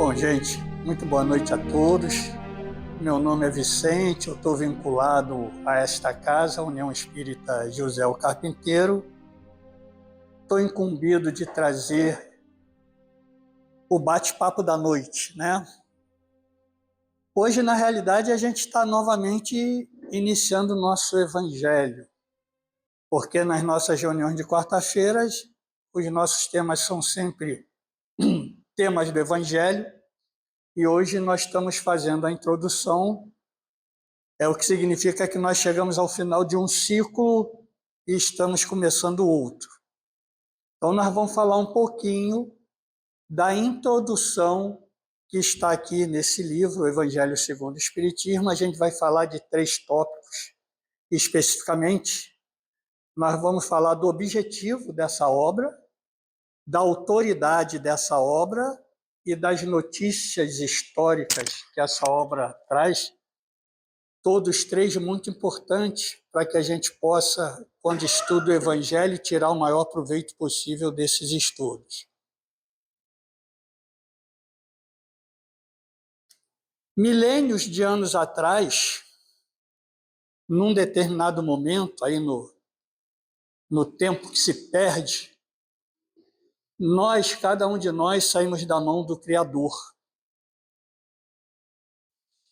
Bom, gente, muito boa noite a todos. Meu nome é Vicente, eu estou vinculado a esta casa, a União Espírita José o Carpinteiro. Estou incumbido de trazer o bate-papo da noite, né? Hoje, na realidade, a gente está novamente iniciando o nosso evangelho, porque nas nossas reuniões de quarta-feiras, os nossos temas são sempre temas do evangelho, e hoje nós estamos fazendo a introdução, o que significa que nós chegamos ao final de um ciclo e estamos começando outro. Então nós vamos falar um pouquinho da introdução que está aqui nesse livro, o Evangelho segundo o Espiritismo. A gente vai falar de 3 tópicos especificamente. Nós vamos falar do objetivo dessa obra, da autoridade dessa obra e das notícias históricas que essa obra traz, todos 3 muito importantes para que a gente possa, quando estuda o Evangelho, tirar o maior proveito possível desses estudos. Milênios de anos atrás, num determinado momento, aí no tempo que se perde, cada um de nós, saímos da mão do Criador.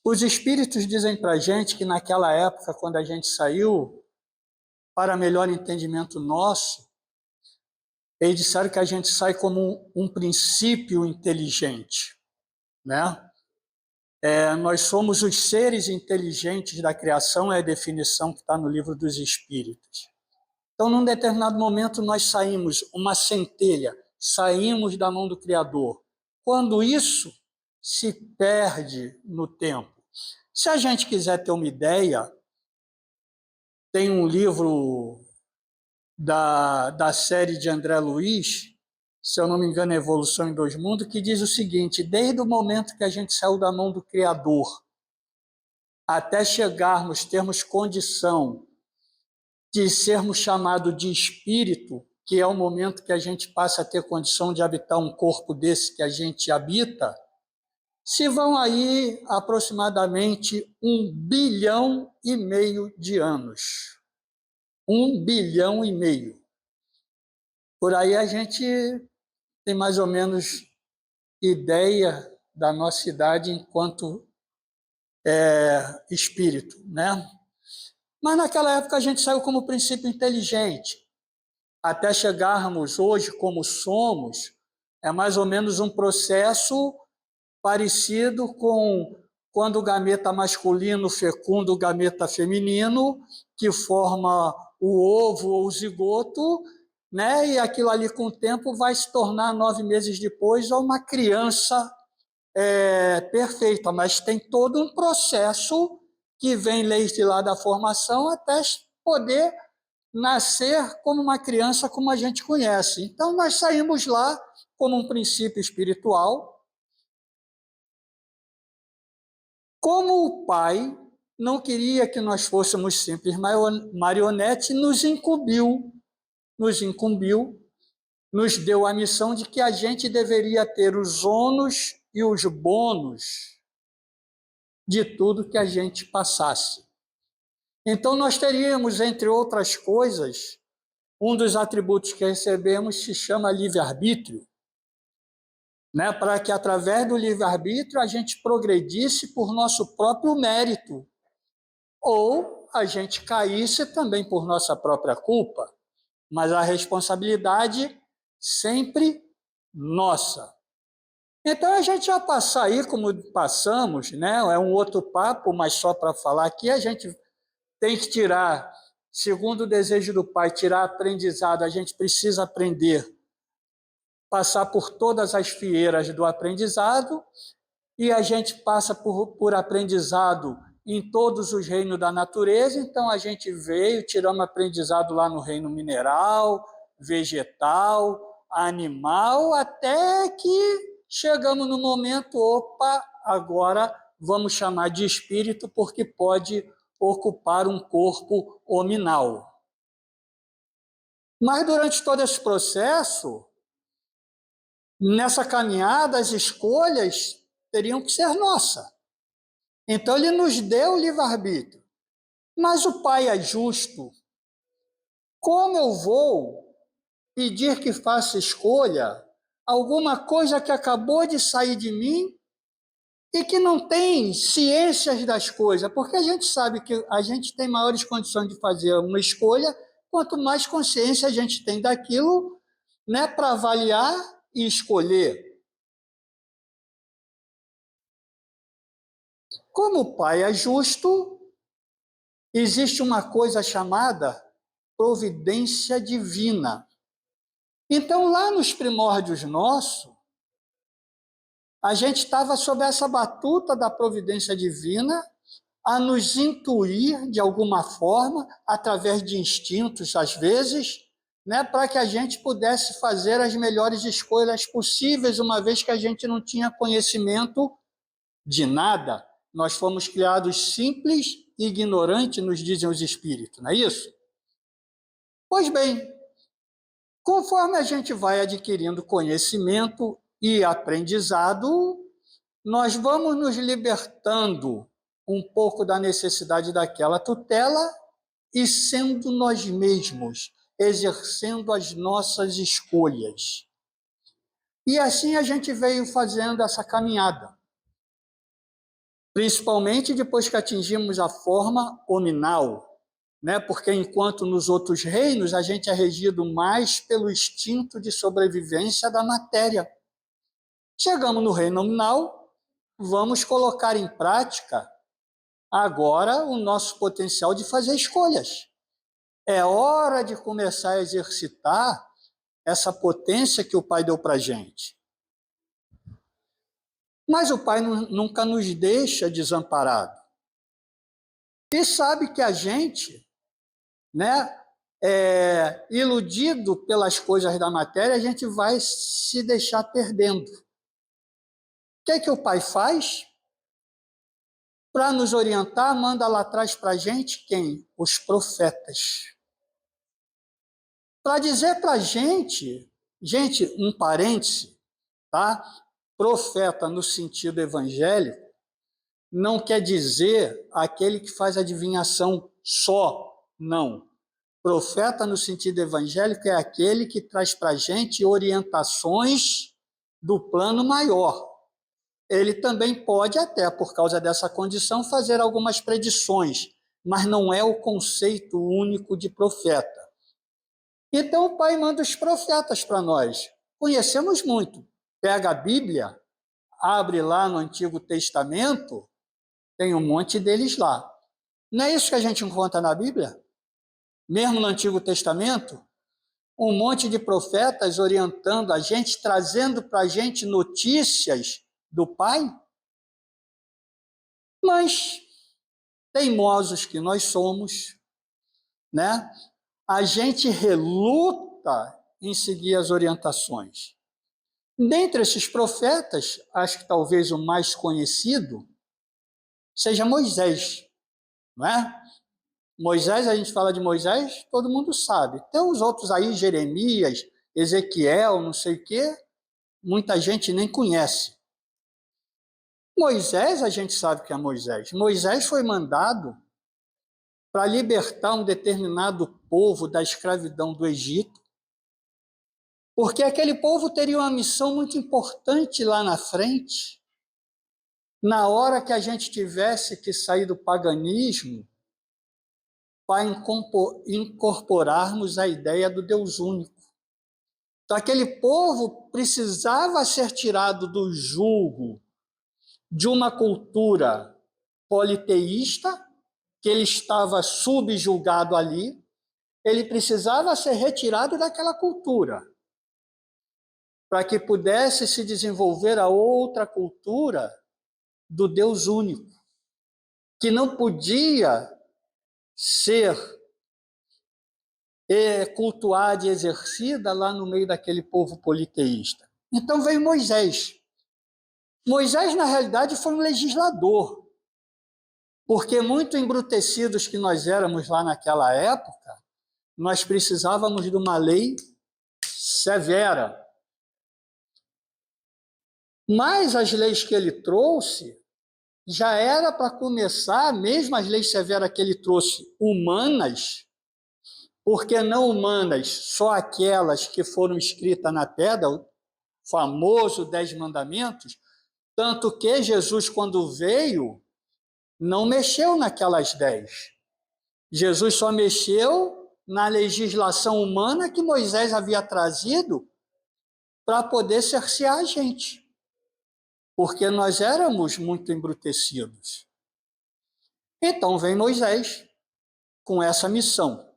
Os espíritos dizem para a gente que naquela época, quando a gente saiu, para melhor entendimento nosso, eles disseram que a gente sai como um princípio inteligente, né? Nós somos os seres inteligentes da criação, é a definição que está no Livro dos Espíritos. Então, num determinado momento, nós saímos, uma centelha, saímos da mão do Criador. Quando isso se perde no tempo. Se a gente quiser ter uma ideia, tem um livro da série de André Luiz, se eu não me engano, Evolução em 2 Mundos, que diz o seguinte: desde o momento que a gente saiu da mão do Criador, até termos condição de sermos chamados de espírito, que é o momento que a gente passa a ter condição de habitar um corpo desse que a gente habita, se vão aí aproximadamente 1,5 bilhão de anos. 1,5 bilhão. Por aí a gente tem mais ou menos ideia da nossa idade enquanto espírito, né? Mas naquela época a gente saiu como princípio inteligente. Até chegarmos hoje como somos, é mais ou menos um processo parecido com quando o gameta masculino fecunda o gameta feminino, que forma o ovo ou o zigoto, né? E aquilo ali com o tempo vai se tornar 9 meses depois uma criança perfeita, mas tem todo um processo que vem desde lá da formação até poder nascer como uma criança como a gente conhece. Então nós saímos lá como um princípio espiritual. Como o pai não queria que nós fôssemos simples marionete, nos incumbiu, nos deu a missão de que a gente deveria ter os ônus e os bônus de tudo que a gente passasse. Então nós teríamos, entre outras coisas, um dos atributos que recebemos se chama livre-arbítrio, né? Para que através do livre-arbítrio a gente progredisse por nosso próprio mérito, ou a gente caísse também por nossa própria culpa, mas a responsabilidade sempre nossa. Então a gente já passar aí como passamos, né? É um outro papo, mas só para falar aqui, a gente tem que tirar, segundo o desejo do Pai, tirar aprendizado, a gente precisa aprender, passar por todas as fieiras do aprendizado, e a gente passa por aprendizado em todos os reinos da natureza. Então a gente veio, tiramos aprendizado lá no reino mineral, vegetal, animal, até que chegamos no momento, opa, agora vamos chamar de espírito, porque pode ocupar um corpo hominal. Mas durante todo esse processo, nessa caminhada, as escolhas teriam que ser nossa. Então, ele nos deu o livre-arbítrio. Mas o Pai é justo. Como eu vou pedir que faça escolha alguma coisa que acabou de sair de mim e que não tem ciências das coisas? Porque a gente sabe que a gente tem maiores condições de fazer uma escolha quanto mais consciência a gente tem daquilo, né, para avaliar e escolher. Como o Pai é justo, existe uma coisa chamada providência divina. Então, lá nos primórdios nossos, a gente estava sob essa batuta da providência divina a nos intuir de alguma forma, através de instintos, às vezes, né, para que a gente pudesse fazer as melhores escolhas possíveis, uma vez que a gente não tinha conhecimento de nada. Nós fomos criados simples e ignorantes, nos dizem os espíritos, não é isso? Pois bem, conforme a gente vai adquirindo conhecimento e aprendizado, nós vamos nos libertando um pouco da necessidade daquela tutela e sendo nós mesmos, exercendo as nossas escolhas. E assim a gente veio fazendo essa caminhada. Principalmente depois que atingimos a forma hominal, né? Porque enquanto nos outros reinos a gente é regido mais pelo instinto de sobrevivência da matéria. Chegamos no reino nominal, vamos colocar em prática agora o nosso potencial de fazer escolhas. É hora de começar a exercitar essa potência que o Pai deu para a gente. Mas o Pai nunca nos deixa desamparado. E sabe que a gente, né, iludido pelas coisas da matéria, a gente vai se deixar perdendo. O que é que o Pai faz? Para nos orientar, manda lá atrás para a gente quem? Os profetas. Para dizer para a gente, um parêntese, tá? Profeta no sentido evangélico não quer dizer aquele que faz adivinhação só, não. Profeta no sentido evangélico é aquele que traz para a gente orientações do plano maior. Ele também pode, até por causa dessa condição, fazer algumas predições, mas não é o conceito único de profeta. Então o Pai manda os profetas para nós. Conhecemos muito. Pega a Bíblia, abre lá no Antigo Testamento, tem um monte deles lá. Não é isso que a gente encontra na Bíblia? Mesmo no Antigo Testamento? Um monte de profetas orientando a gente, trazendo para a gente notícias do Pai? Mas, teimosos que nós somos, né? A gente reluta em seguir as orientações. Dentre esses profetas, acho que talvez o mais conhecido seja Moisés, não é? Moisés, a gente fala de Moisés, todo mundo sabe. Tem os outros aí, Jeremias, Ezequiel, não sei o quê, muita gente nem conhece. Moisés, a gente sabe que é Moisés. Moisés foi mandado para libertar um determinado povo da escravidão do Egito, porque aquele povo teria uma missão muito importante lá na frente. Na hora que a gente tivesse que sair do paganismo, para incorporarmos a ideia do Deus único. Então, aquele povo precisava ser tirado do jugo de uma cultura politeísta, que ele estava subjugado ali, ele precisava ser retirado daquela cultura, para que pudesse se desenvolver a outra cultura do Deus único, que não podia ser cultuada e exercida lá no meio daquele povo politeísta. Então veio Moisés. Moisés, na realidade, foi um legislador, porque muito embrutecidos que nós éramos lá naquela época, nós precisávamos de uma lei severa. Mas as leis que ele trouxe já era para começar, mesmo as leis severas que ele trouxe, humanas, porque não humanas, só aquelas que foram escritas na pedra, o famoso 10 mandamentos, tanto que Jesus, quando veio, não mexeu naquelas 10. Jesus só mexeu na legislação humana que Moisés havia trazido para poder cercear a gente, porque nós éramos muito embrutecidos. Então vem Moisés com essa missão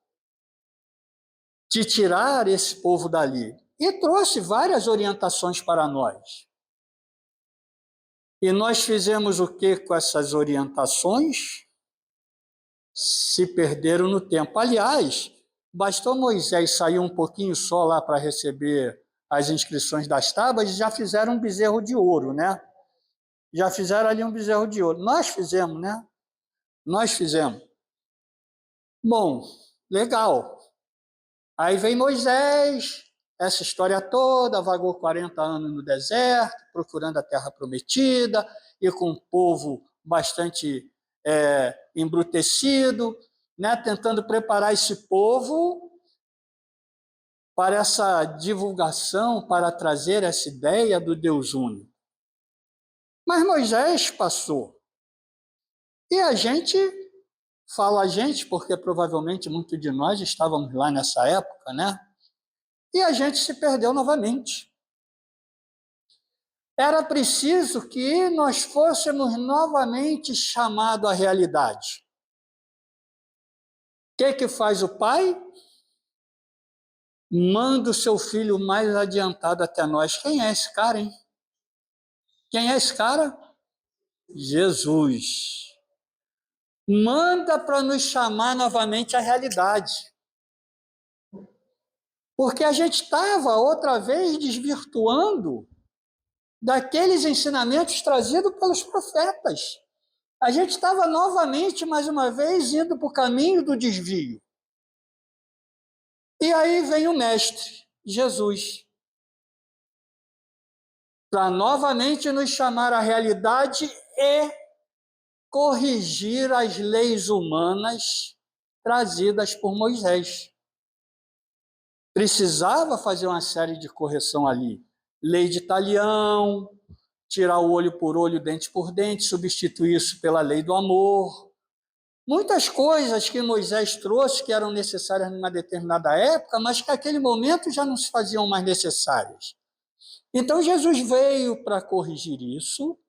de tirar esse povo dali e trouxe várias orientações para nós. E nós fizemos o que com essas orientações? Se perderam no tempo. Aliás, bastou Moisés sair um pouquinho só lá para receber as inscrições das tábuas e já fizeram um bezerro de ouro, né? Já fizeram ali um bezerro de ouro. Nós fizemos, né? Nós fizemos. Bom, legal. Aí vem Moisés, essa história toda, vagou 40 anos no deserto, procurando a terra prometida, e com um povo bastante embrutecido, né, tentando preparar esse povo para essa divulgação, para trazer essa ideia do Deus único. Mas Moisés passou. E a gente, fala a gente, porque provavelmente muitos de nós estávamos lá nessa época, né? E a gente se perdeu novamente. Era preciso que nós fôssemos novamente chamados à realidade. O que faz o pai? Manda o seu filho mais adiantado até nós. Quem é esse cara, hein? Quem é esse cara? Jesus. Manda para nos chamar novamente à realidade. Porque a gente estava outra vez desvirtuando daqueles ensinamentos trazidos pelos profetas. A gente estava novamente, mais uma vez, indo para o caminho do desvio. E aí vem o Mestre, Jesus, para novamente nos chamar à realidade e corrigir as leis humanas trazidas por Moisés. Precisava fazer uma série de correção ali. Lei de talião, tirar o olho por olho, dente por dente, substituir isso pela lei do amor. Muitas coisas que Moisés trouxe que eram necessárias numa determinada época, mas que naquele momento já não se faziam mais necessárias. Então Jesus veio para corrigir isso,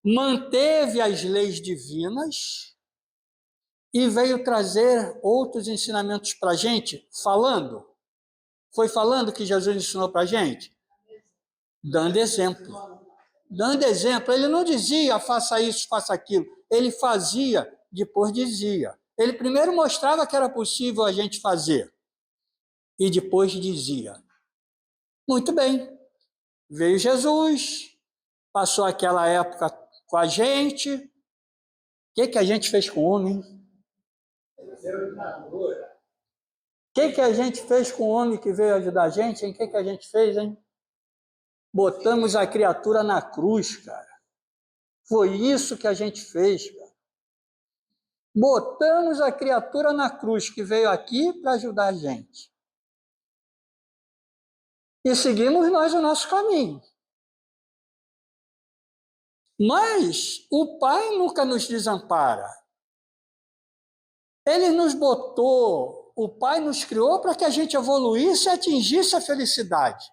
manteve as leis divinas e veio trazer outros ensinamentos para a gente, falando. Foi falando que Jesus ensinou para a gente? Dando exemplo. Dando exemplo. Ele não dizia, faça isso, faça aquilo. Ele fazia, depois dizia. Ele primeiro mostrava que era possível a gente fazer. E depois dizia. Muito bem. Veio Jesus, passou aquela época com a gente. O que a gente fez com o homem? O que a gente fez com o homem que veio ajudar a gente? O que a gente fez, hein? Botamos a criatura na cruz, cara. Foi isso que a gente fez, cara. Botamos a criatura na cruz que veio aqui para ajudar a gente. E seguimos nós o nosso caminho. Mas o Pai nunca nos desampara. Ele nos botou, o Pai nos criou para que a gente evoluísse e atingisse a felicidade.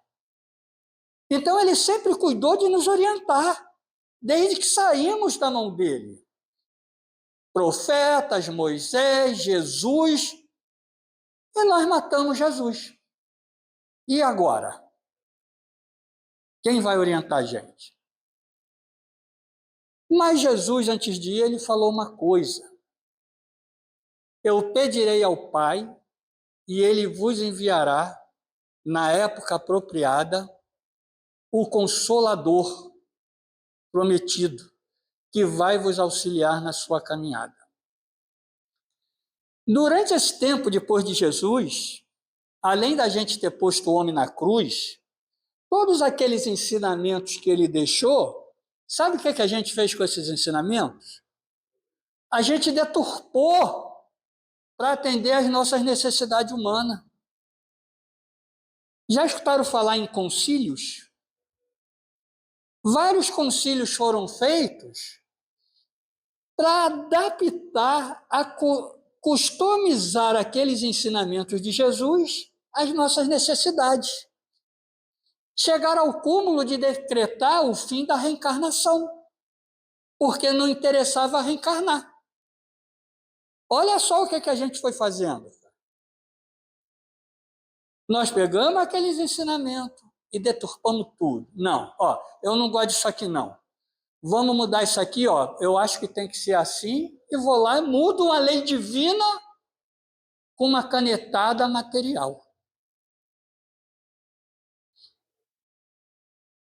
Então ele sempre cuidou de nos orientar, desde que saímos da mão dele. Profetas, Moisés, Jesus, e nós matamos Jesus. E agora? Quem vai orientar a gente? Mas Jesus, antes de ir, ele falou uma coisa. Eu pedirei ao Pai, e ele vos enviará, na época apropriada, o Consolador prometido, que vai vos auxiliar na sua caminhada. Durante esse tempo, depois de Jesus, além da gente ter posto o homem na cruz, todos aqueles ensinamentos que ele deixou, sabe o que a gente fez com esses ensinamentos? A gente deturpou para atender às nossas necessidades humanas. Já escutaram falar em concílios? Vários concílios foram feitos para adaptar, customizar aqueles ensinamentos de Jesus às nossas necessidades. Chegaram ao cúmulo de decretar o fim da reencarnação, porque não interessava reencarnar. Olha só o que a gente foi fazendo. Nós pegamos aqueles ensinamentos e deturpamos tudo. Não, eu não gosto disso aqui não. Vamos mudar isso aqui, eu acho que tem que ser assim, e vou lá e mudo a lei divina com uma canetada material.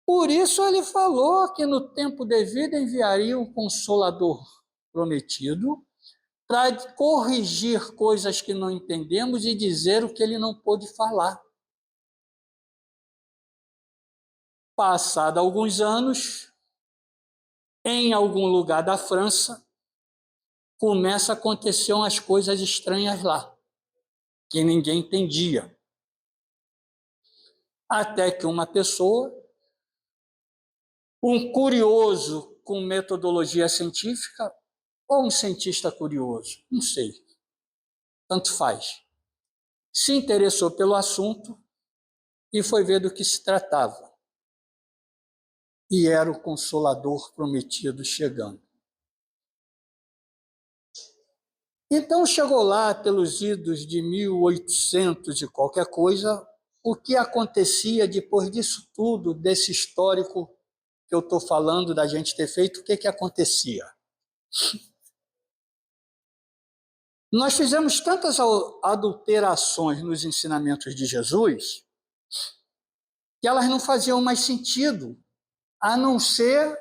Por isso ele falou que no tempo devido enviaria um Consolador prometido para corrigir coisas que não entendemos e dizer o que ele não pôde falar. Passado alguns anos, em algum lugar da França, começa a acontecer umas coisas estranhas lá, que ninguém entendia. Até que uma pessoa, um curioso com metodologia científica, ou um cientista curioso, não sei, tanto faz, se interessou pelo assunto e foi ver do que se tratava. E era o Consolador prometido chegando. Então chegou lá pelos idos de 1800 e qualquer coisa, o que acontecia depois disso tudo, desse histórico que eu estou falando da gente ter feito, o que acontecia? Nós fizemos tantas adulterações nos ensinamentos de Jesus que elas não faziam mais sentido, a não ser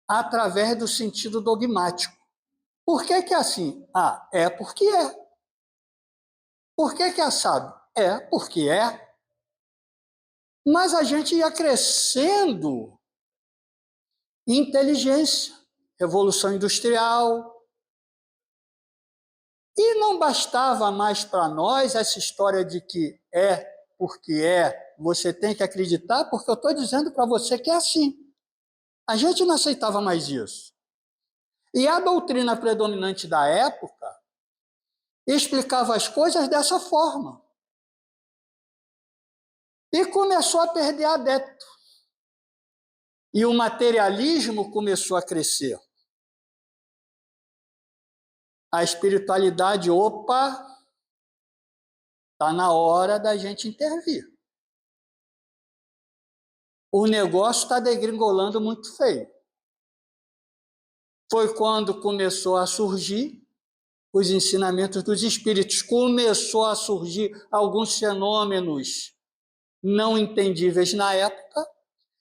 através do sentido dogmático. Por que é assim? É porque é. Por que é assado? É porque é. Mas a gente ia crescendo em inteligência, revolução industrial. E não bastava mais para nós essa história de que é porque é, você tem que acreditar, porque eu estou dizendo para você que é assim. A gente não aceitava mais isso. E a doutrina predominante da época explicava as coisas dessa forma. E começou a perder adepto. E o materialismo começou a crescer. A espiritualidade, está na hora da gente intervir. O negócio está degringolando muito feio. Foi quando começou a surgir os ensinamentos dos espíritos, começou a surgir alguns fenômenos não entendíveis na época,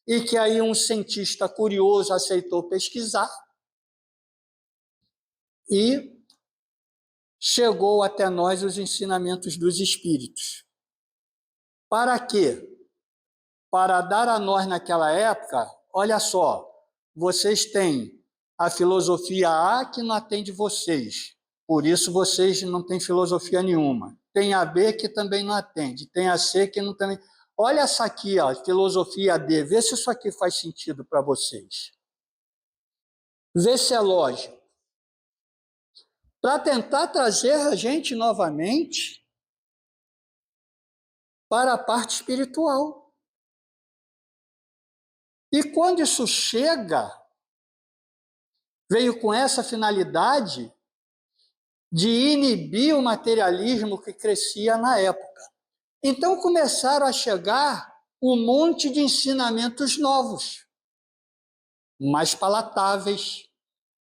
e que aí um cientista curioso aceitou pesquisar, e chegou até nós os ensinamentos dos espíritos. Para quê? Para dar a nós naquela época, olha só, vocês têm a filosofia A que não atende vocês, por isso vocês não têm filosofia nenhuma. Tem a B que também não atende, tem a C que não também. Olha essa aqui, filosofia D, vê se isso aqui faz sentido para vocês. Vê se é lógico. Para tentar trazer a gente novamente para a parte espiritual. E quando isso chega, veio com essa finalidade de inibir o materialismo que crescia na época. Então começaram a chegar um monte de ensinamentos novos, mais palatáveis,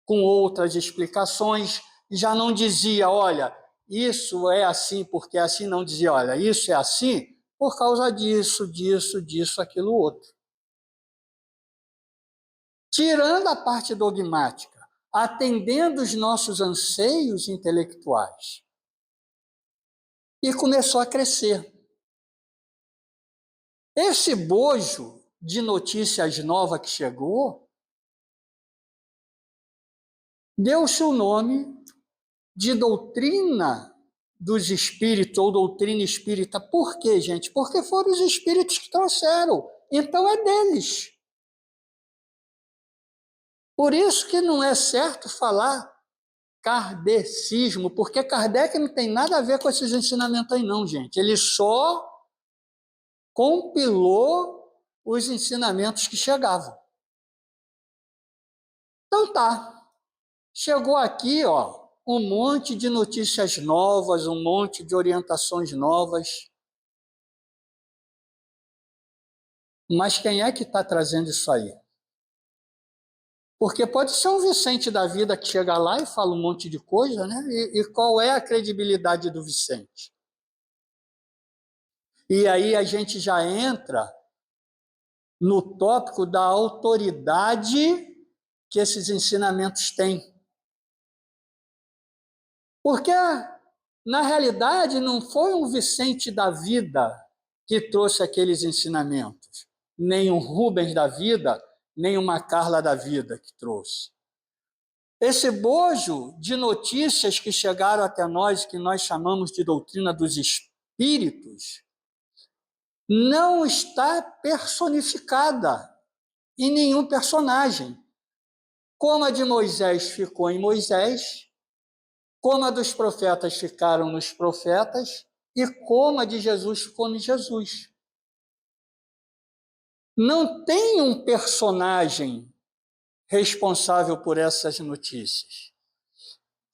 com outras explicações. Já não dizia, olha, isso é assim porque é assim, não dizia, olha, isso é assim por causa disso, aquilo outro. Tirando a parte dogmática, atendendo os nossos anseios intelectuais. E começou a crescer. Esse bojo de notícias novas que chegou, deu-se o nome de doutrina dos espíritos ou doutrina espírita. Por quê, gente? Porque foram os espíritos que trouxeram. Então é deles. Por isso que não é certo falar kardecismo, porque Kardec não tem nada a ver com esses ensinamentos aí não, gente. Ele só compilou os ensinamentos que chegavam. Então tá, chegou aqui, ó, um monte de notícias novas, um monte de orientações novas. Mas quem é que está trazendo isso aí? Porque pode ser um Vicente da vida que chega lá e fala um monte de coisa, né? E qual é a credibilidade do Vicente? E aí a gente já entra no tópico da autoridade que esses ensinamentos têm. Porque, na realidade, não foi um Vicente da vida que trouxe aqueles ensinamentos, nem um Rubens da vida, nem uma Carla da vida que trouxe. Esse bojo de notícias que chegaram até nós, que nós chamamos de doutrina dos espíritos, não está personificada em nenhum personagem. Como a de Moisés ficou em Moisés, como a dos profetas ficaram nos profetas, e como a de Jesus ficou em Jesus. Não tem um personagem responsável por essas notícias.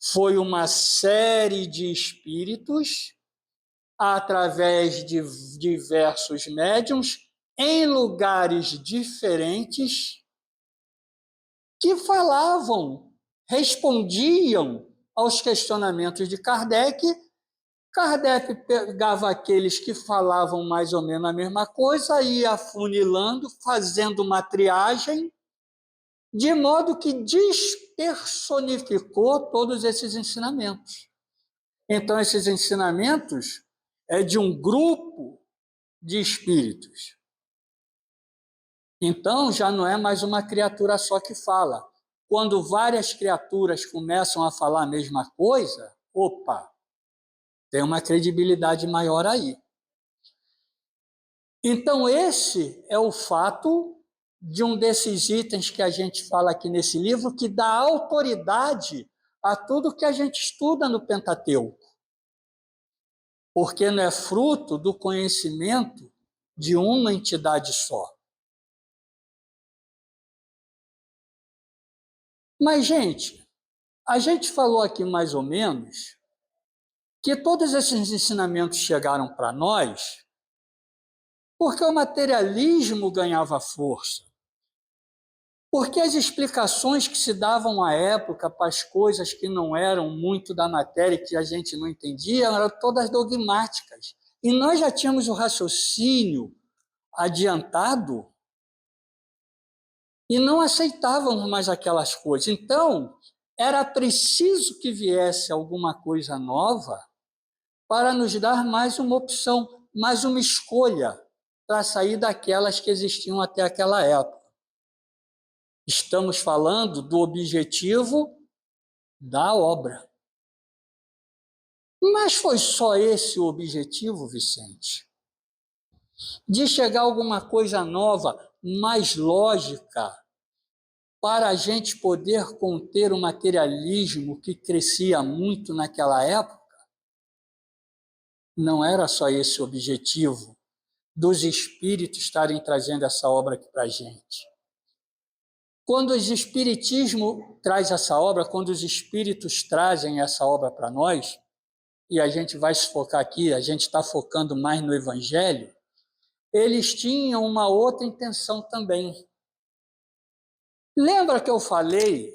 Foi uma série de espíritos, através de diversos médiuns, em lugares diferentes, que falavam, respondiam aos questionamentos de Kardec. Kardec pegava aqueles que falavam mais ou menos a mesma coisa, ia afunilando, fazendo uma triagem, de modo que despersonificou todos esses ensinamentos. Então, esses ensinamentos é de um grupo de espíritos. Então, já não é mais uma criatura só que fala. Quando várias criaturas começam a falar a mesma coisa, opa, tem uma credibilidade maior aí. Então, esse é o fato de um desses itens que a gente fala aqui nesse livro, que dá autoridade a tudo que a gente estuda no Pentateuco. Porque não é fruto do conhecimento de uma entidade só. Mas, gente, a gente falou aqui mais ou menos que todos esses ensinamentos chegaram para nós porque o materialismo ganhava força. Porque as explicações que se davam à época para as coisas que não eram muito da matéria, que a gente não entendia, eram todas dogmáticas. E nós já tínhamos o raciocínio adiantado e não aceitávamos mais aquelas coisas. Então, era preciso que viesse alguma coisa nova para nos dar mais uma opção, mais uma escolha para sair daquelas que existiam até aquela época. Estamos falando do objetivo da obra. Mas foi só esse o objetivo, Vicente? De chegar a alguma coisa nova, mais lógica, para a gente poder conter o materialismo que crescia muito naquela época? Não era só esse o objetivo dos espíritos estarem trazendo essa obra aqui para a gente. Quando o espiritismo traz essa obra, quando os espíritos trazem essa obra para nós, e a gente vai se focar aqui, a gente está focando mais no Evangelho, eles tinham uma outra intenção também. Lembra que eu falei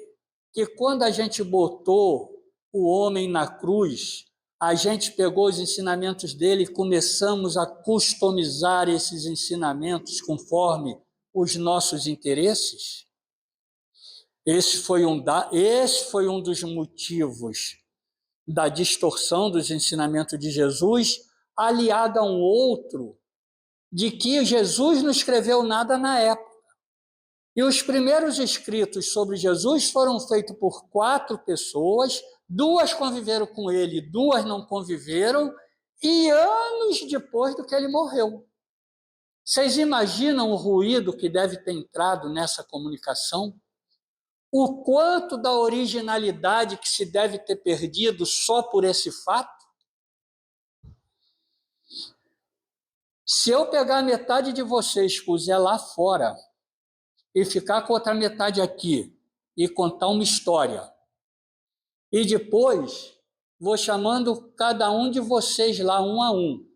que quando a gente botou o homem na cruz, a gente pegou os ensinamentos dele e começamos a customizar esses ensinamentos conforme os nossos interesses? Esse foi um dos motivos da distorção dos ensinamentos de Jesus, aliado a um outro de que Jesus não escreveu nada na época. E os primeiros escritos sobre Jesus foram feitos por 4 pessoas, 2 conviveram com ele, 2 não conviveram, e anos depois do que ele morreu. Vocês imaginam o ruído que deve ter entrado nessa comunicação? O quanto da originalidade que se deve ter perdido só por esse fato? Se eu pegar metade de vocês, puser lá fora, e ficar com outra metade aqui, e contar uma história, e depois vou chamando cada um de vocês lá, um a um.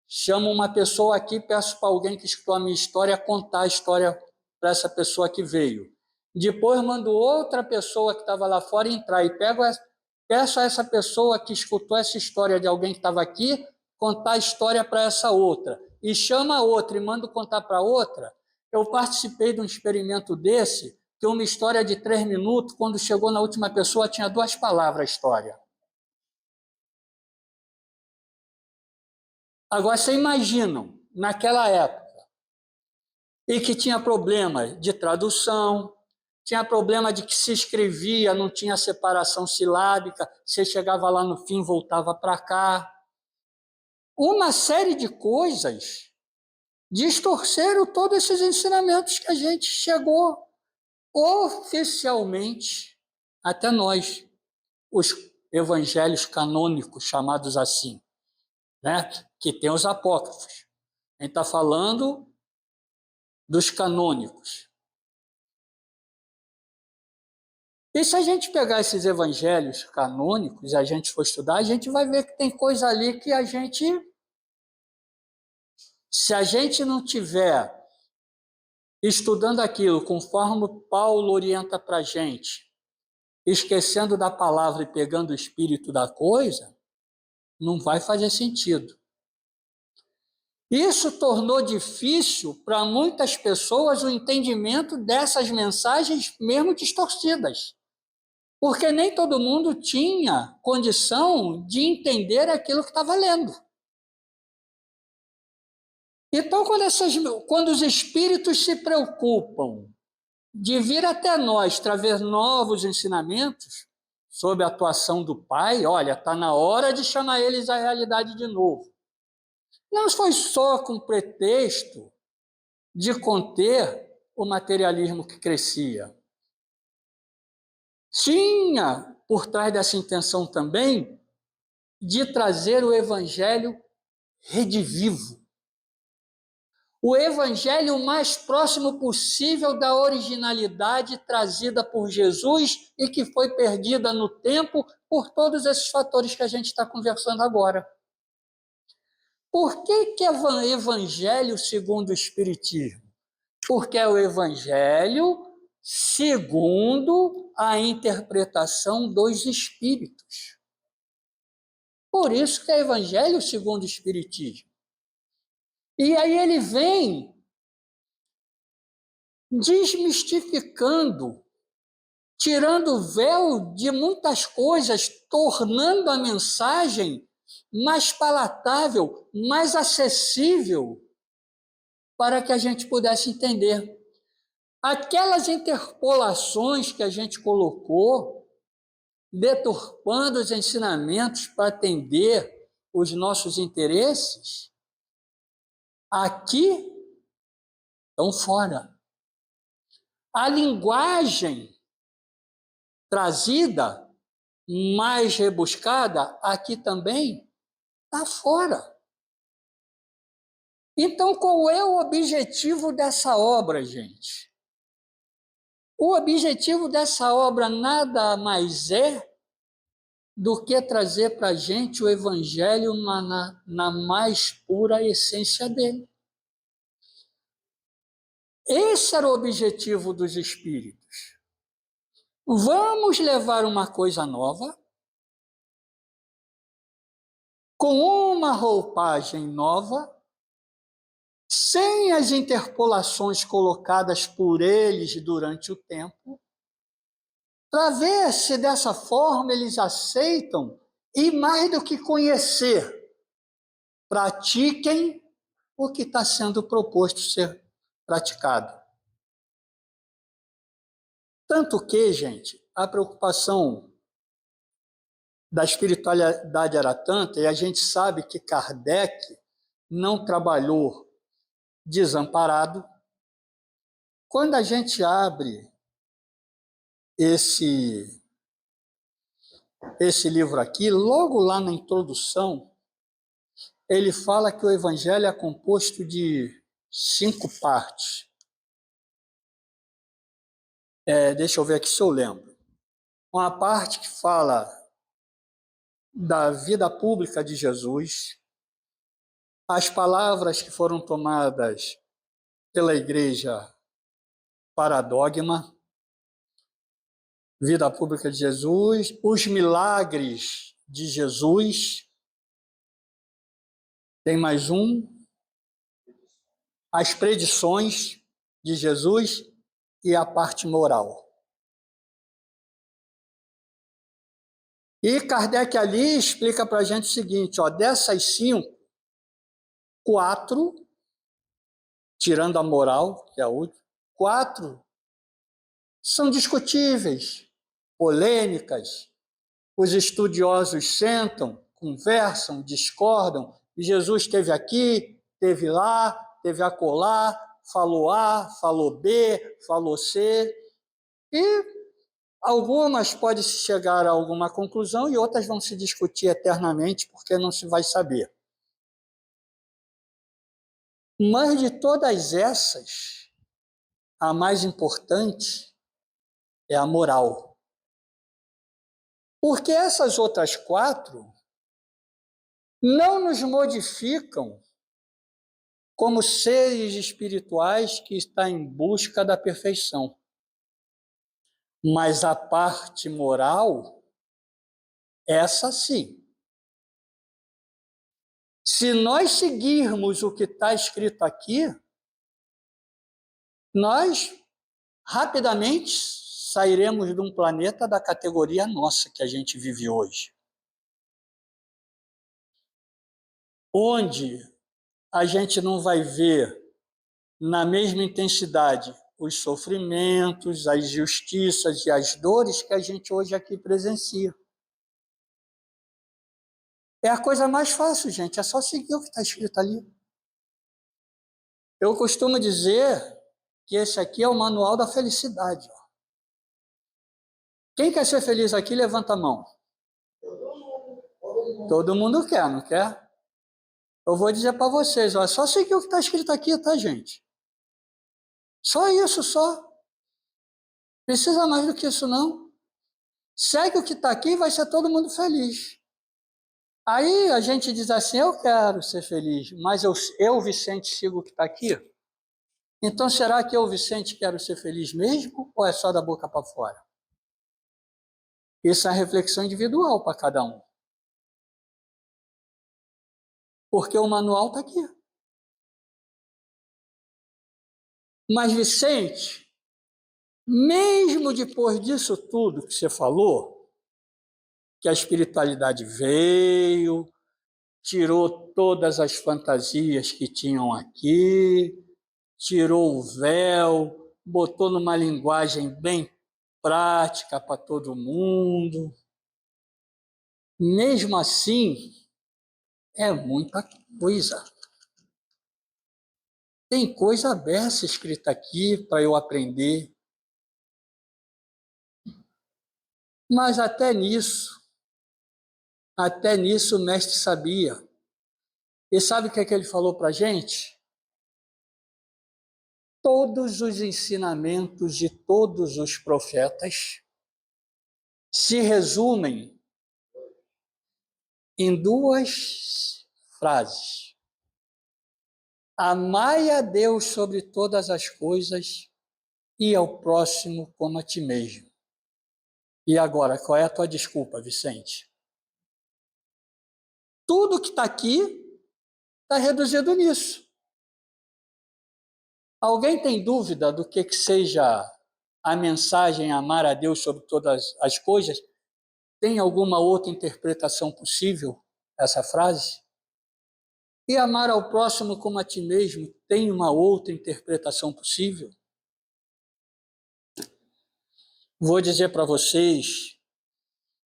Chamo uma pessoa aqui, peço para alguém que escutou a minha história contar a história para essa pessoa que veio. Depois mando outra pessoa que estava lá fora entrar e peço a essa pessoa que escutou essa história de alguém que estava aqui contar a história para essa outra. E chama a outra e mando contar para outra. Eu participei de um experimento desse, que uma história de 3 minutos, quando chegou na última pessoa, tinha 2 palavras a história. Agora, vocês imaginam, naquela época, e que tinha problema de tradução, tinha problema de que se escrevia, não tinha separação silábica, você chegava lá no fim, voltava para cá. Uma série de coisas distorceram todos esses ensinamentos que a gente chegou oficialmente até nós, os evangelhos canônicos, chamados assim, né? Que tem os apócrifos. A gente está falando dos canônicos. E se a gente pegar esses evangelhos canônicos e a gente for estudar, a gente vai ver que tem coisa ali que a gente, se a gente não tiver estudando aquilo conforme Paulo orienta para a gente, esquecendo da palavra e pegando o espírito da coisa, não vai fazer sentido. Isso tornou difícil para muitas pessoas o entendimento dessas mensagens mesmo distorcidas, porque nem todo mundo tinha condição de entender aquilo que estava lendo. Então, quando os espíritos se preocupam de vir até nós trazer novos ensinamentos sobre a atuação do Pai, olha, está na hora de chamar eles à realidade de novo. Não foi só com pretexto de conter o materialismo que crescia. Tinha por trás dessa intenção também de trazer o evangelho redivivo. O evangelho mais próximo possível da originalidade trazida por Jesus e que foi perdida no tempo por todos esses fatores que a gente está conversando agora. Por que é o evangelho segundo o Espiritismo? Porque é o evangelho segundo a interpretação dos Espíritos. Por isso que é evangelho segundo o Espiritismo. E aí ele vem desmistificando, tirando o véu de muitas coisas, tornando a mensagem mais palatável, mais acessível, para que a gente pudesse entender. Aquelas interpolações que a gente colocou, deturpando os ensinamentos para atender os nossos interesses, aqui estão fora. A linguagem trazida, mais rebuscada, aqui também está fora. Então, qual é o objetivo dessa obra, gente? O objetivo dessa obra nada mais é do que trazer para a gente o Evangelho na mais pura essência dele. Esse era o objetivo dos Espíritos. Vamos levar uma coisa nova, com uma roupagem nova, sem as interpolações colocadas por eles durante o tempo, para ver se dessa forma eles aceitam e, mais do que conhecer, pratiquem o que está sendo proposto ser praticado. Tanto que, gente, a preocupação da espiritualidade era tanta, e a gente sabe que Kardec não trabalhou desamparado. Quando a gente abre esse livro aqui, logo lá na introdução, ele fala que o Evangelho é composto de 5 partes. Deixa eu ver aqui se eu lembro. Uma parte que fala da vida pública de Jesus, as palavras que foram tomadas pela igreja para dogma, vida pública de Jesus, os milagres de Jesus, tem mais um, as predições de Jesus e a parte moral. E Kardec ali explica para a gente o seguinte, dessas 5, 4, tirando a moral, que é a última, 4 são discutíveis, polêmicas. Os estudiosos sentam, conversam, discordam. E Jesus esteve aqui, esteve lá, esteve acolá, falou A, falou B, falou C. E algumas podem chegar a alguma conclusão e outras vão se discutir eternamente porque não se vai saber. Mas de todas essas, a mais importante é a moral. Porque essas outras 4 não nos modificam como seres espirituais que estão em busca da perfeição. Mas a parte moral, essa sim. Se nós seguirmos o que está escrito aqui, nós rapidamente sairemos de um planeta da categoria nossa que a gente vive hoje. Onde a gente não vai ver na mesma intensidade os sofrimentos, as injustiças e as dores que a gente hoje aqui presencia. É a coisa mais fácil, gente, é só seguir o que está escrito ali. Eu costumo dizer que esse aqui é o manual da felicidade. Quem quer ser feliz aqui, levanta a mão. Todo mundo quer, não quer? Eu vou dizer para vocês, é só seguir o que está escrito aqui, tá, gente? Só isso, só. Precisa mais do que isso, não. Segue o que está aqui e vai ser todo mundo feliz. Aí a gente diz assim, eu quero ser feliz, mas eu Vicente, sigo o que está aqui? Então, será que eu, Vicente, quero ser feliz mesmo ou é só da boca para fora? Isso é uma reflexão individual para cada um. Porque o manual está aqui. Mas, Vicente, mesmo depois disso tudo que você falou, que a espiritualidade veio, tirou todas as fantasias que tinham aqui, tirou o véu, botou numa linguagem bem prática para todo mundo. Mesmo assim, é muita coisa. Tem coisa dessa escrita aqui para eu aprender. Mas até nisso o mestre sabia. E sabe o que é que ele falou para a gente? Todos os ensinamentos de todos os profetas se resumem em 2 frases. Amai a Deus sobre todas as coisas e ao próximo como a ti mesmo. E agora, qual é a tua desculpa, Vicente? Tudo que está aqui está reduzido nisso. Alguém tem dúvida do que seja a mensagem amar a Deus sobre todas as coisas? Tem alguma outra interpretação possível essa frase? E amar ao próximo como a ti mesmo tem uma outra interpretação possível? Vou dizer para vocês,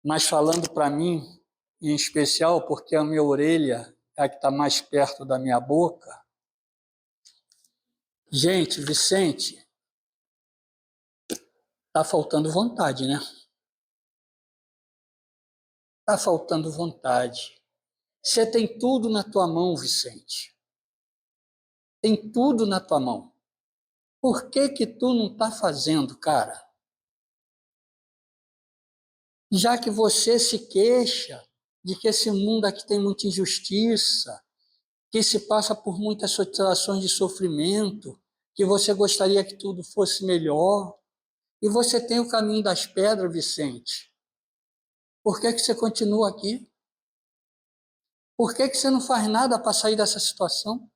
mas falando para mim, em especial, porque a minha orelha é a que está mais perto da minha boca. Gente, Vicente, está faltando vontade, né? Está faltando vontade. Você tem tudo na tua mão, Vicente. Tem tudo na tua mão. Por que que tu não está fazendo, cara? Já que você se queixa de que esse mundo aqui tem muita injustiça, que se passa por muitas situações de sofrimento, que você gostaria que tudo fosse melhor, e você tem o caminho das pedras, Vicente. Por que que você continua aqui? Por que que você não faz nada para sair dessa situação?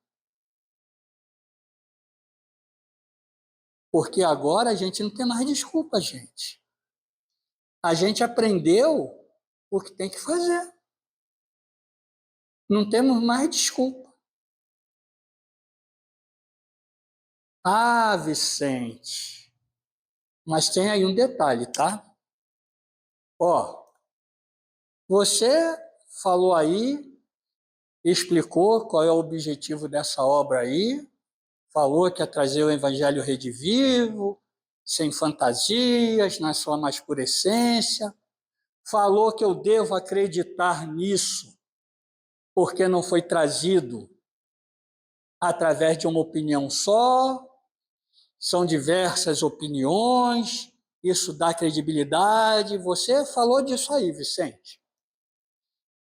Porque agora a gente não tem mais desculpa, gente. A gente aprendeu o que tem que fazer. Não temos mais desculpa. Ah, Vicente, mas tem aí um detalhe, tá? Ó, você falou aí, explicou qual é o objetivo dessa obra aí, falou que é trazer o Evangelho redivivo, sem fantasias, na sua mais pura essência, falou que eu devo acreditar nisso, porque não foi trazido através de uma opinião só, são diversas opiniões, isso dá credibilidade. Você falou disso aí, Vicente.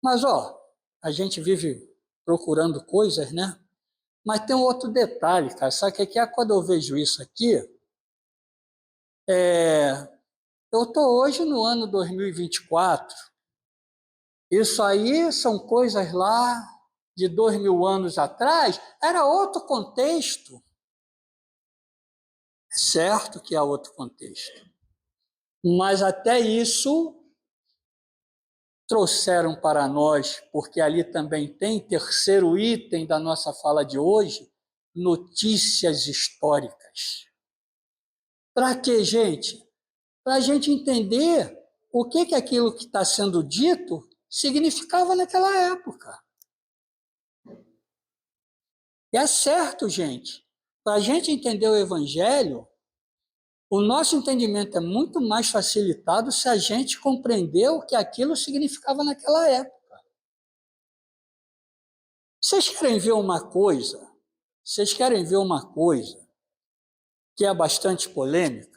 Mas, ó, a gente vive procurando coisas, né? Mas tem um outro detalhe, cara. Sabe o que é? Quando eu vejo isso aqui, eu estou hoje no ano 2024. Isso aí são coisas lá de 2000 anos atrás. Era outro contexto. Certo que há outro contexto. Mas até isso trouxeram para nós, porque ali também tem terceiro item da nossa fala de hoje, notícias históricas. Para quê, gente? Para a gente entender o que aquilo que está sendo dito significava naquela época. E é certo, gente. Para a gente entender o Evangelho, o nosso entendimento é muito mais facilitado se a gente compreender o que aquilo significava naquela época. Vocês querem ver uma coisa? Vocês querem ver uma coisa que é bastante polêmica?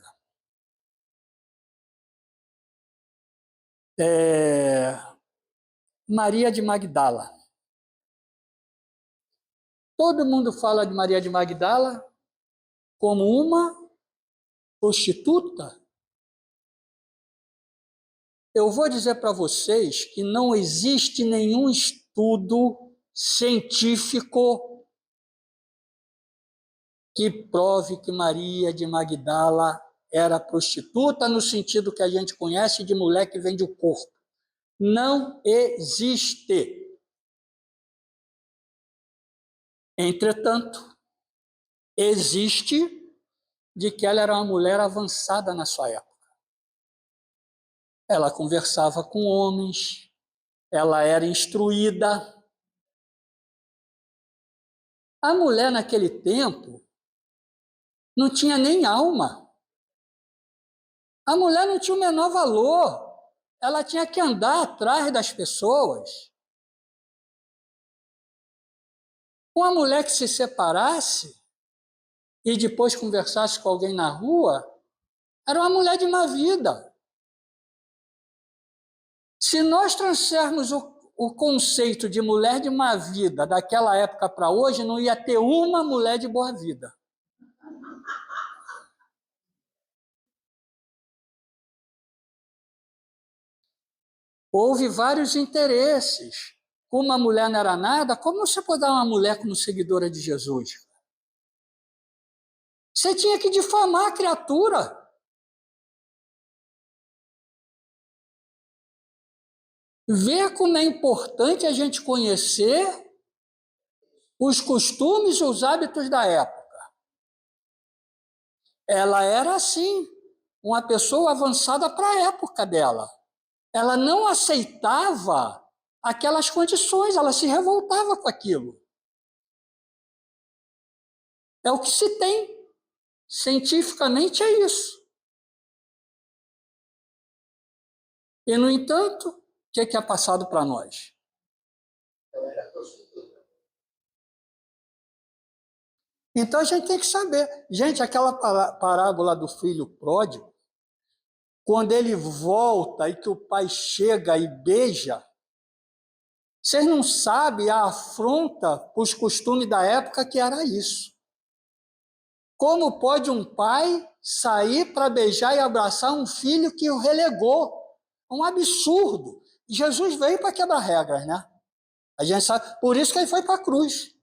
Maria de Magdala. Todo mundo fala de Maria de Magdala como uma prostituta. Eu vou dizer para vocês que não existe nenhum estudo científico que prove que Maria de Magdala era prostituta no sentido que a gente conhece de mulher que vende o corpo. Não existe. Entretanto, existe de que ela era uma mulher avançada na sua época. Ela conversava com homens, ela era instruída. A mulher naquele tempo não tinha nem alma. A mulher não tinha o menor valor. Ela tinha que andar atrás das pessoas. Uma mulher que se separasse e depois conversasse com alguém na rua, era uma mulher de má vida. Se nós trouxermos o conceito de mulher de má vida daquela época para hoje, não ia ter uma mulher de boa vida. Houve vários interesses. Uma mulher não era nada, como você pode dar uma mulher como seguidora de Jesus? Você tinha que difamar a criatura. Ver como é importante a gente conhecer os costumes e os hábitos da época. Ela era assim, uma pessoa avançada para a época dela. Ela não aceitava aquelas condições, ela se revoltava com aquilo. É o que se tem. Cientificamente é isso. E, no entanto, o que é passado para nós? Então a gente tem que saber. Gente, aquela parábola do filho pródigo, quando ele volta e que o pai chega e beija, vocês não sabem a afronta para os costumes da época que era isso. Como pode um pai sair para beijar e abraçar um filho que o relegou? Um absurdo. Jesus veio para quebrar regras, né? A gente sabe, por isso que ele foi para a cruz.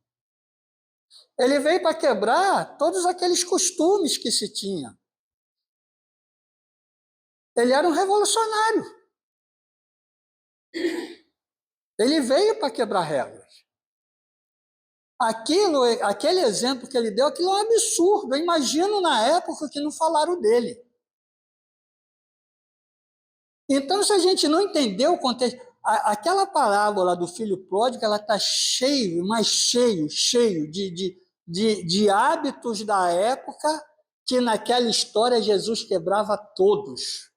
Ele veio para quebrar todos aqueles costumes que se tinha. Ele era um revolucionário. Ele veio para quebrar regras. Aquele exemplo que ele deu, aquilo é um absurdo. Eu imagino na época que não falaram dele. Então, se a gente não entender o contexto, aquela parábola do filho pródigo, ela está cheio, mas cheio de hábitos da época que naquela história Jesus quebrava todos.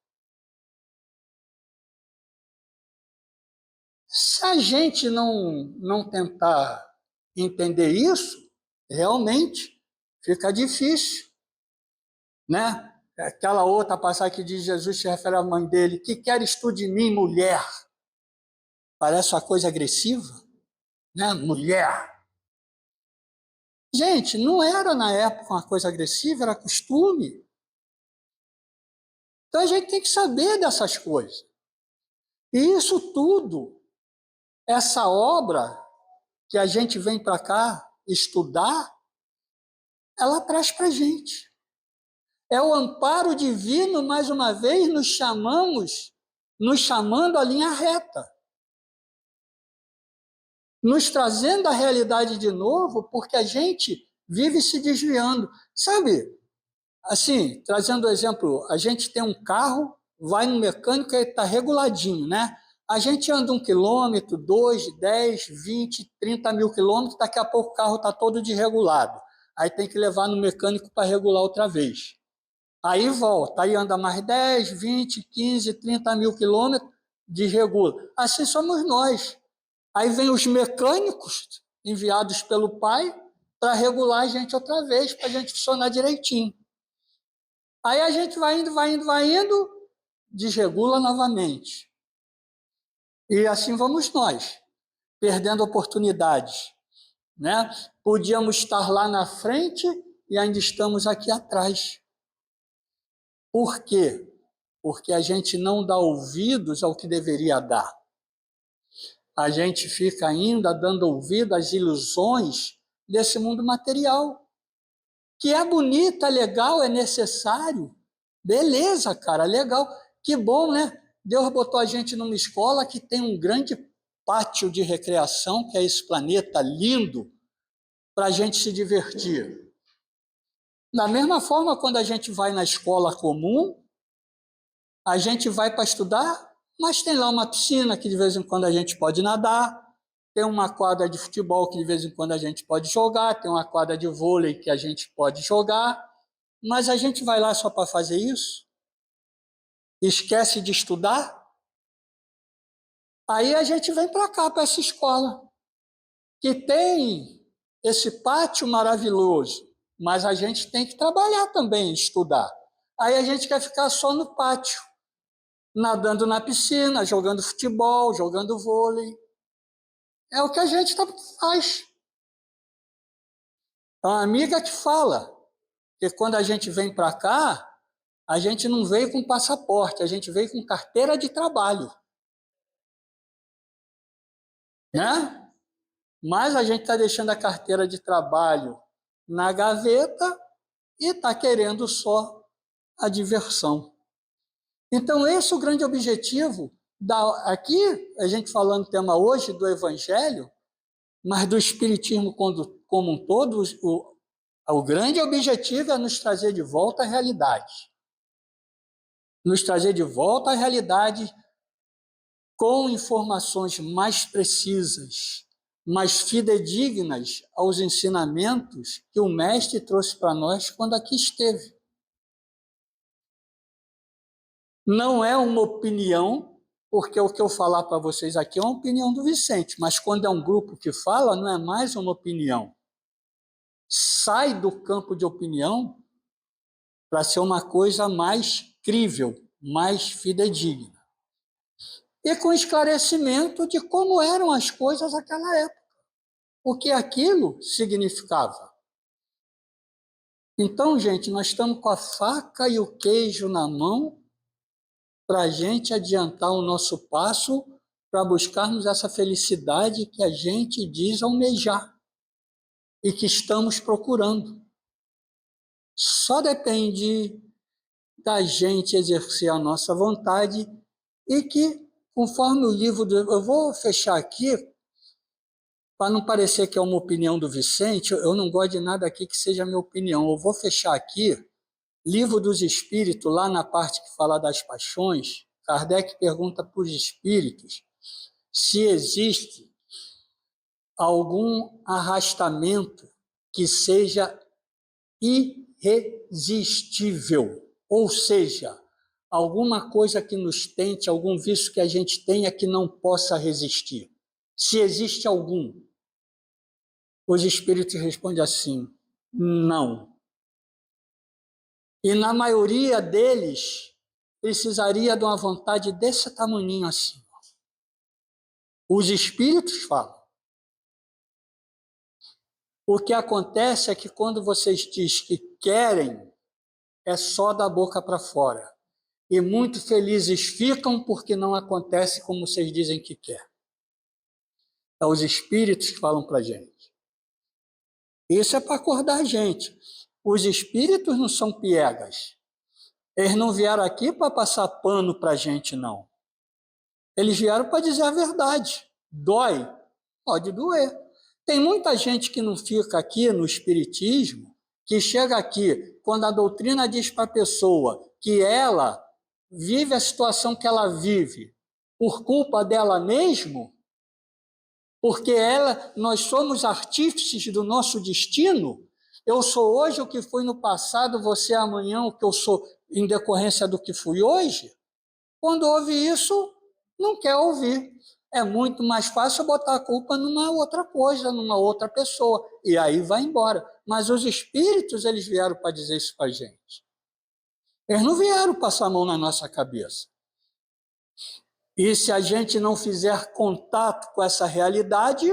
Se a gente não tentar entender isso, realmente fica difícil, né? Aquela outra passagem que diz Jesus se refere à mãe dele, que queres tu de mim, mulher? Parece uma coisa agressiva, né? Mulher. Gente, não era na época uma coisa agressiva, era costume. Então a gente tem que saber dessas coisas. E isso tudo, essa obra que a gente vem para cá estudar, ela traz para a gente. É o amparo divino, mais uma vez, nos chamando à linha reta. Nos trazendo a realidade de novo, porque a gente vive se desviando. Sabe, assim, trazendo o exemplo, a gente tem um carro, vai no mecânico e está reguladinho, né? A gente anda 1 quilômetro, 2, 10, 20, 30 mil quilômetros, daqui a pouco o carro está todo desregulado. Aí tem que levar no mecânico para regular outra vez. Aí volta, aí anda mais 10, 20, 15, 30 mil quilômetros, desregula. Assim somos nós. Aí vem os mecânicos enviados pelo pai para regular a gente outra vez, para a gente funcionar direitinho. Aí a gente vai indo, desregula novamente. E assim vamos nós, perdendo oportunidades, né? Podíamos estar lá na frente e ainda estamos aqui atrás. Por quê? Porque a gente não dá ouvidos ao que deveria dar. A gente fica ainda dando ouvido às ilusões desse mundo material, que é bonito, é legal, é necessário. Beleza, cara, legal. Que bom, né? Deus botou a gente numa escola que tem um grande pátio de recreação, que é esse planeta lindo, para a gente se divertir. Da mesma forma, quando a gente vai na escola comum, a gente vai para estudar, mas tem lá uma piscina que de vez em quando a gente pode nadar, tem uma quadra de futebol que de vez em quando a gente pode jogar, tem uma quadra de vôlei que a gente pode jogar, mas a gente vai lá só para fazer isso? Esquece de estudar? Aí a gente vem para cá, para essa escola, que tem esse pátio maravilhoso, mas a gente tem que trabalhar também, estudar. Aí a gente quer ficar só no pátio, nadando na piscina, jogando futebol, jogando vôlei. É o que a gente faz. É uma amiga que fala que quando a gente vem para cá, a gente não veio com passaporte, a gente veio com carteira de trabalho. Né? Mas a gente está deixando a carteira de trabalho na gaveta e está querendo só a diversão. Então, esse é o grande objetivo. Aqui, a gente falando tema hoje do Evangelho, mas do Espiritismo como um todo, o grande objetivo é nos trazer de volta à realidade. Nos trazer de volta à realidade com informações mais precisas, mais fidedignas aos ensinamentos que o Mestre trouxe para nós quando aqui esteve. Não é uma opinião, porque o que eu falar para vocês aqui é uma opinião do Vicente, mas quando é um grupo que fala, não é mais uma opinião. Sai do campo de opinião para ser uma coisa mais crível, mais fidedigna. E com esclarecimento de como eram as coisas naquela época, o que aquilo significava. Então, gente, nós estamos com a faca e o queijo na mão para a gente adiantar o nosso passo para buscarmos essa felicidade que a gente diz almejar e que estamos procurando. Só depende da gente exercer a nossa vontade e que, conforme o livro... Eu vou fechar aqui, para não parecer que é uma opinião do Vicente, eu não gosto de nada aqui que seja minha opinião. Eu vou fechar aqui, Livro dos Espíritos, lá na parte que fala das paixões, Kardec pergunta para os espíritos se existe algum arrastamento que seja irresistível, ou seja, alguma coisa que nos tente, algum vício que a gente tenha que não possa resistir. Se existe algum. Os espíritos respondem assim, não. E na maioria deles, precisaria de uma vontade desse tamanhinho assim. Os espíritos falam. O que acontece é que quando vocês dizem que querem, é só da boca para fora. E muito felizes ficam porque não acontece como vocês dizem que quer. É os espíritos que falam para a gente. Isso é para acordar a gente. Os espíritos não são piegas. Eles não vieram aqui para passar pano para a gente, não. Eles vieram para dizer a verdade. Dói? Pode doer. Tem muita gente que não fica aqui no espiritismo, que chega aqui, quando a doutrina diz para a pessoa que ela vive a situação que ela vive por culpa dela mesma, porque nós somos artífices do nosso destino. Eu sou hoje o que fui no passado, você amanhã o que eu sou em decorrência do que fui hoje. Quando ouve isso, não quer ouvir. É muito mais fácil botar a culpa numa outra coisa, numa outra pessoa, e aí vai embora. Mas os espíritos, eles vieram para dizer isso para a gente. Eles não vieram passar a mão na nossa cabeça. E se a gente não fizer contato com essa realidade,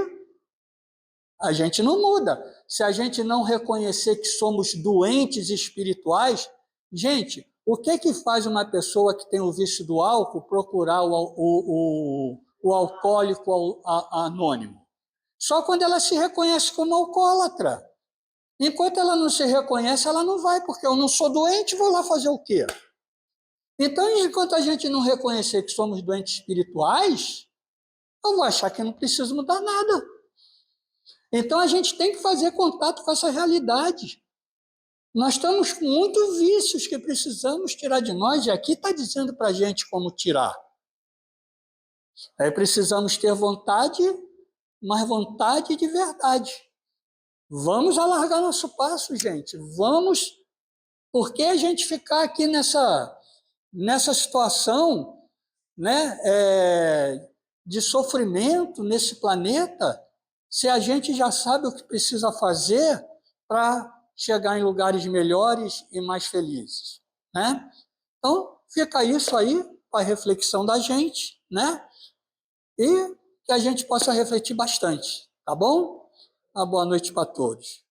a gente não muda. Se a gente não reconhecer que somos doentes espirituais, gente, o que faz uma pessoa que tem o vício do álcool procurar o alcoólico anônimo? Só quando ela se reconhece como alcoólatra. Enquanto ela não se reconhece, ela não vai, porque eu não sou doente, vou lá fazer o quê? Então, enquanto a gente não reconhecer que somos doentes espirituais, eu vou achar que não preciso mudar nada. Então, a gente tem que fazer contato com essa realidade. Nós estamos com muitos vícios que precisamos tirar de nós, e aqui está dizendo para a gente como tirar. Aí precisamos ter vontade, mas vontade de verdade. Vamos alargar nosso passo, gente. Vamos, porque a gente ficar aqui nessa situação, né, de sofrimento nesse planeta, se a gente já sabe o que precisa fazer para chegar em lugares melhores e mais felizes, né? Então, fica isso aí para a reflexão da gente, né? E que a gente possa refletir bastante, tá bom? Uma boa noite para todos.